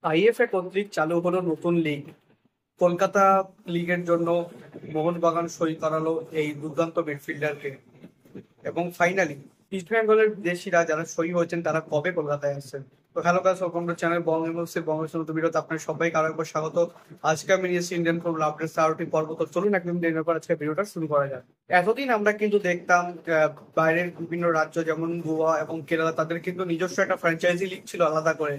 IFA কর্তৃক চালু হলো নতুন লিগ। কলকাতা লিগের জন্য মোহনবাগান সই করালো এই দুর্দান্ত মিডফিল্ডারকে। এবং ফাইনালি ইস্ট বেঙ্গলের বিদেশিরা যারা সই হয়েছেন তারা কবে কলকাতায় আসছেন। তো hello guys, welcome to channel Bong MLC বঙ্গের নতুন ভিডিওতে আপনার সবাইকে আরো একবার স্বাগত। আজকে আমি নিয়েছি ইন্ডিয়ান ফুটবল আপডেটস আরোটি পর্ব। তো চলুন একদম দেরি না করে আজকে ভিডিওটা শুরু করা যাক। এতদিন আমরা কিন্তু দেখতাম বাইরের বিভিন্ন রাজ্য যেমন গোয়া এবং কেরালা তাদের কিন্তু নিজস্ব একটা ফ্র্যাঞ্চাইজি লিগ ছিল আলাদা করে।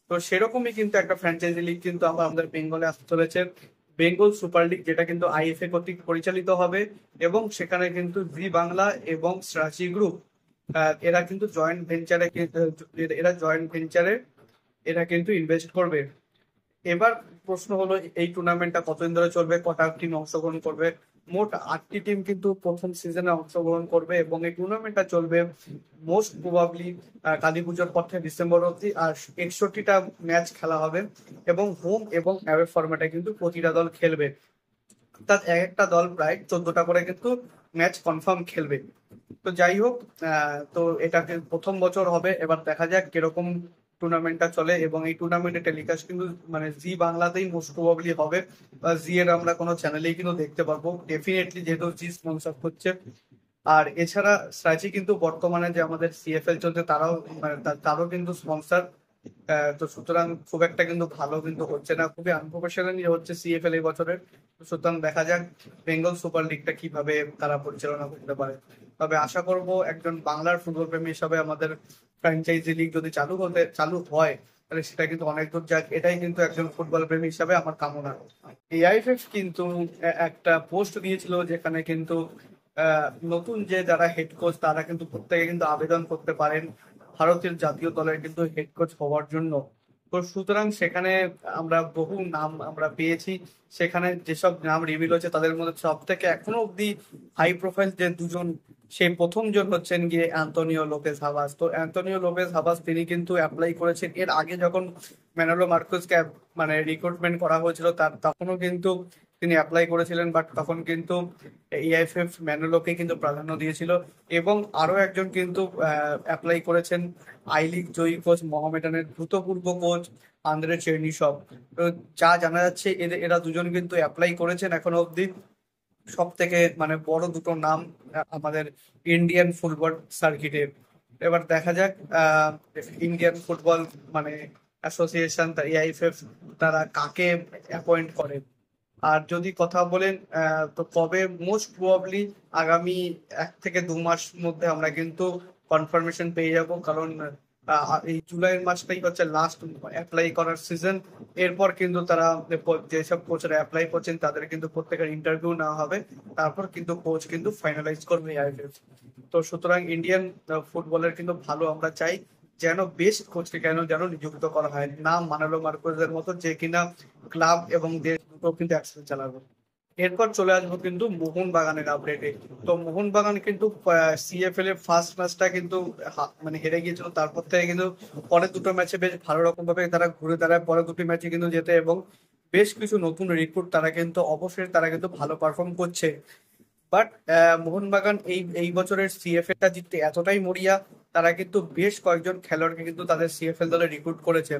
তো সেরকমই কিন্তু একটা ফ্র্যাঞ্চাইজি লিগ কিন্তু আমাদের বেঙ্গলে আসতে চলেছে, বেঙ্গল সুপার লিগ, যেটা কিন্তু আইএফএ কর্তৃক পরিচালিত হবে। এবং সেখানে কিন্তু জি বাংলা এবং স্রাচি গ্রুপ এরা কিন্তু জয়েন্ট ভেঞ্চারে এরা কিন্তু ইনভেস্ট করবে। এবার প্রশ্ন হলো, এই টুর্নামেন্টটা কতদিন ধরে চলবে, কটা টিম অংশগ্রহণ করবে। মোট 8টি টিম কিন্তু প্রথম সিজনে অংশগ্রহণ করবে এবং এই টুর্নামেন্টটা চলবে মোস্ট প্রবাবলি কালী পুজোর পর থেকে ডিসেম্বর অবধি। আর 61টা ম্যাচ খেলা হবে এবং হোম এবং অ্যাওয়ে ফরম্যাটে কিন্তু প্রতিটা দল খেলবে। অর্থাৎ এক একটা দল প্রায় 14টা করে কিন্তু ম্যাচ কনফার্ম খেলবে। তো যাই হোক, তো এটাকে প্রথম বছর হবে। এবার দেখা যাক কিরকম টুর্নামেন্টটা চলে। এবং এই টুর্নামেন্টের টেলিকাস্ট কিন্তু মানে জি বাংলাতেই মোস্ট প্রবাবলি হবে, বা জি এর আমরা কোনো চ্যানেলেই কিন্তু দেখতে পারবো ডেফিনেটলি, যেহেতু জি স্পন্সর করছে। আর এছাড়া সাচি কিন্তু বর্তমানে যে আমাদের সিএফএল চলছে তারাও মানে তারও কিন্তু স্পন্সর। তো সুতরাং খুব একটা কিন্তু ভালো কিন্তু হচ্ছে না, খুবই আনপ্রফেশনালি হচ্ছে সিএফএল এই বছরের। তো সুতরাং দেখা যাক বেঙ্গল সুপার লিগটা কিভাবে তারা পরিচালনা করতে পারে। তবে আশা করব একজন বাংলার ফুটবল প্রেমী হিসাবে আমাদের ফ্র্যাঞ্চাইজি লিগ যদি চালু হয় তাহলে সেটা কিন্তু অনেক দূর যাক, এটাই কিন্তু একজন ফুটবল প্রেমী হিসাবে আমার কামনা। এআইএফএফ কিন্তু একটা পোস্ট দিয়েছিল যেখানে কিন্তু নতুন যে যারা হেড কোচ তারা কিন্তু প্রত্যেকে কিন্তু আবেদন করতে পারেন ভারতের জাতীয় দলের কিন্তু হেড কোচ হওয়ার জন্য। তো সুতরাং সেখানে আমরা বহু নাম আমরা পেয়েছি। সেখানে যেসব নাম রিভিল হয়েছে তাদের মধ্যে সব থেকে এখনো অব্দি হাই প্রোফাইল যে দুজন, সেই প্রথম জন হচ্ছেন গিয়ে অ্যান্তোনিও লোপেজ হাবাস। তো অ্যান্তোনিও লোপেজ হাবাস তিনি কিন্তু অ্যাপ্লাই করেছেন এর আগে, যখন ম্যানুয়েলো মার্কোসকে মানে রিক্রুটমেন্ট করা হয়েছিল তার তখনও কিন্তু তিনি অ্যাপ্লাই করেছিলেন, বাট তখন কিন্তু এআইএফএফ ম্যানুয়েলোকে কিন্তু প্রাধান্য দিয়েছিল। এবং আরো একজন কিন্তু অ্যাপ্লাই করেছেন আই লিগ জয়ী কোচ মোহামেডানের ভূতপূর্ব কোচ আন্দ্রে চেরনিসভ। তো যা জানা যাচ্ছে এরা দুজন কিন্তু অ্যাপ্লাই করেছেন এখনো অব্দি। সব থেকে মানে বড় দুটো নাম আমাদের ইন্ডিয়ান ফুটবল সার্কিটের। এবার দেখা যাক ইন্ডিয়ান ফুটবল মানে অ্যাসোসিয়েশন এআইএফএফ তারা কাকে অ্যাপয়েন্ট করে। আর যদি কথা বলেন তো কবে, মোস্ট প্রবাবলি আগামী 1 থেকে 2 মাস মধ্যে আমরা কিন্তু কনফার্মেশন পেয়ে যাব। কারণ এই জুলাইয়ের মাসটাই হচ্ছে লাস্ট অ্যাপ্লাই করার সিজন। এরপর কিন্তু তারা যেসব কোচরা অ্যাপ্লাই করছেন তাদের কিন্তু প্রত্যেকের ইন্টারভিউ নেওয়া হবে, তারপর কিন্তু কোচ কিন্তু ফাইনালাইজ করবে আইএফএফ। তো সুতরাং ইন্ডিয়ান ফুটবলের কিন্তু ভালো আমরা চাই, যেন বেস্ট কোচকে যেন নিযুক্ত করা হয়, না মানালো মার্কোসের মতো যে কিনা ক্লাব এবং দেশ দুটো কিন্তু একসাথে চালাবে। এরপর চলে আসবো কিন্তু মোহনবাগানের আপডেটে। তো মোহনবাগান কিন্তু সিএফএল এর ফার্স্ট ম্যাচটা কিন্তু মানে হেরে গিয়েছিল। তারপর থেকে কিন্তু পরের দুটো ম্যাচে বেশ ভালো রকম ভাবে তারা ঘুরে দাঁড়ায়, পরের দুটি ম্যাচে কিন্তু যেতে, এবং বেশ কিছু নতুন রিক্রুট তারা কিন্তু অবশ্যই তারা কিন্তু ভালো পারফর্ম করছে। বাট মোহনবাগান এই এই বছরের সিএফএল টা জিততে এতটাই মরিয়া, তারা কিন্তু বেশ কয়েকজন খেলোয়াড়কে কিন্তু তাদের সিএফএল দলে রিক্রুট করেছে।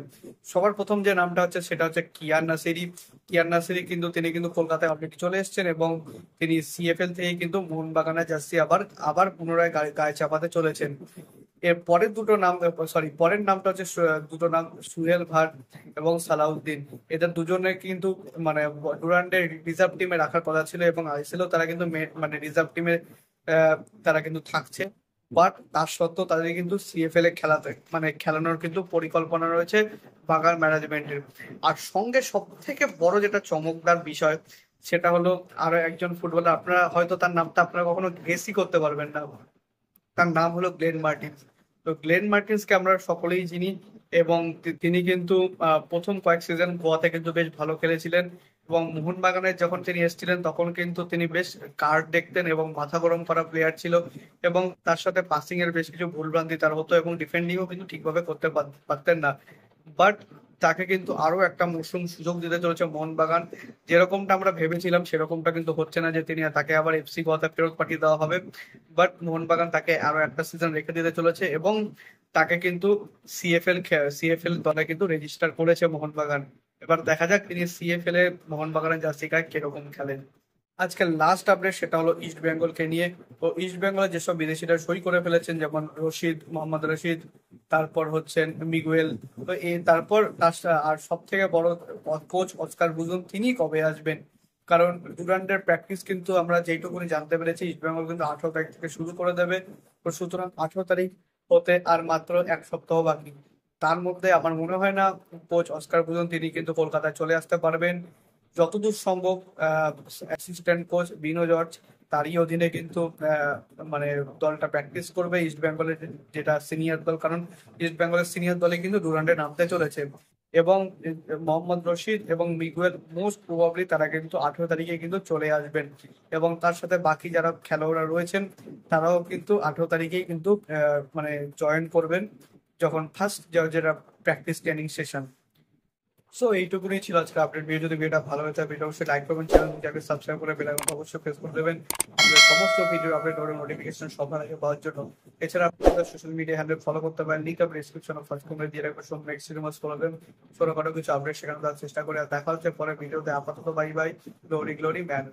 সবার প্রথম যে নামটা হচ্ছে সেটা হচ্ছে কিয়ার নাসিরি। কিয়ার নাসিরি কিন্তু তিনি কিন্তু কলকাতায় অলরেডি চলে এসেছেন এবং তিনি সিএফএল থেকে কিন্তু মোহনবাগানের জার্সি আবার আবার পুনরায় গায়ে গায়ে চাপাতে চলেছেন। এর পরের দুটো নাম, সরি পরের নামটা হচ্ছে দুটো নাম সুহেল ভাট এবং সালাউদ্দিন। এদের দুজনে কিন্তু মানে ডুরান্ডের রিজার্ভ টিমে রাখার কথা ছিল এবং আইসিএলও তারা কিন্তু মানে রিজার্ভ টিমে তারা কিন্তু থাকছে। বাট তার সত্ত্বেও তাদের কিন্তু সিএফএল এ খেলাতে মানে খেলানোর কিন্তু পরিকল্পনা রয়েছে বাগান ম্যানেজমেন্টের। আর সঙ্গে সব থেকে বড় যেটা চমকদার বিষয় সেটা হলো আরো একজন ফুটবলার, আপনারা হয়তো তার নামটা আপনারা কখনো গেসই করতে পারবেন না। তার নাম হলো গ্লেন মার্টিন্স। তো গ্লেন মার্টিন্সকে আমরা সকলেই চিনি এবং তিনি কিন্তু প্রথম কয়েক সিজন গোয়াতে কিন্তু বেশ ভালো খেলেছিলেন। এবং মোহনবাগানে যখন তিনি এসেছিলেন তখন কিন্তু তিনি বেশ কার্ড দেখতেন এবং মাথা গরম করা প্লেয়ার ছিল। এবং তার সাথে পাসিং এর বেশ কিছু ভুলভ্রান্তি তার হতো এবং ডিফেন্ডিংও কিন্তু ঠিকভাবে করতে পারতেন না। বাট তাকে কিন্তু আরো একটা মৌসুম সুযোগ দিতে চলেছে মোহনবাগান। যেরকমটা আমরা ভেবেছিলাম সেরকমটা কিন্তু হচ্ছে না যে তাকে আবার এফসি গোয়াতে ফেরত পাঠিয়ে দেওয়া হবে। বাট মোহনবাগান তাকে আরো একটা সিজন রেখে দিতে চলেছে এবং তাকে কিন্তু সিএফএল দলে কিন্তু রেজিস্টার করেছে মোহনবাগান। এবার দেখা যাক তিনি সিএফএল এ মোহনবাগানের জার্সি গায়ে কিরকম খেলেন। আজকে লাস্ট আপডেট সেটা হলো ইস্ট বেঙ্গলকে নিয়ে। তো ইস্ট বেঙ্গলে যেসব বিদেশিরা সই করে ফেলেছেন, যেমন মোহাম্মদ রশিদ, তারপর হচ্ছেন মিগুয়েল। তো তারপর আর সব থেকে বড় কোচ অস্কার বুজুন, তিনি কবে আসবেন? কারণ ডুরান্ডের প্র্যাকটিস কিন্তু আমরা যেইটুকুনি জানতে পেরেছি, ইস্ট বেঙ্গল কিন্তু 18 তারিখ থেকে শুরু করে দেবে। তো সুতরাং 18 তারিখ হতে আর মাত্র এক সপ্তাহ বাকি। তার মধ্যে আমার মনে হয় না কোচ অস্কার বুজন তিনি কিন্তু কলকাতায় চলে আসতে পারবেন। যতদূর সম্ভব অ্যাসিস্ট্যান্ট কোচ বিনো জর্জ, তারই অধীনে কিন্তু মানে দলটা প্র্যাকটিস করবে ইস্ট বেঙ্গলের, যেটা সিনিয়র দল। কারণ ইস্ট বেঙ্গলের সিনিয়র দলে কিন্তু ডুরান্ডে নামতে চলেছে। এবং মোহাম্মদ রশিদ এবং মিগুয়েল মোস্ট প্রবাবলি তারা কিন্তু 18 তারিখে কিন্তু চলে আসবেন। এবং তার সাথে বাকি যারা খেলোয়াড়রা রয়েছেন তারাও কিন্তু 18 তারিখেই কিন্তু মানে জয়েন করবেন, যখন ফার্স্ট যেটা প্র্যাকটিস ট্রেনিং সেশন। সো এইটুকুনি ছিল আজকে আপডেট ভিডিও। যদি ভিডিওটা ভালো হয়ে থাকে ভিডিও অবশ্যই লাইক করবেন, চ্যানেলটাকে সাবস্ক্রাইব করে বেল আইকনটা অবশ্যই প্রেস করে দেবেন আমাদের সমস্ত ভিডিও আপডেট এবং নোটিফিকেশন সবার আগে পাওয়ার জন্য। এছাড়া আপনাদের সোশ্যাল মিডিয়া হ্যান্ডেল ফলো করতে পারেন, লিঙ্ক আমি ডেসক্রিপশনে ফার্স্ট কমেন্টে দিয়ে রাখবো। সব নেক্সট সিনেমাস ফলো দেন, ছোটখাটো কিছু আপডেট সেখানে দেওয়ার চেষ্টা করে। আর দেখা হচ্ছে পরে ভিডিওতে। আপাতত bye bye, glory glory man.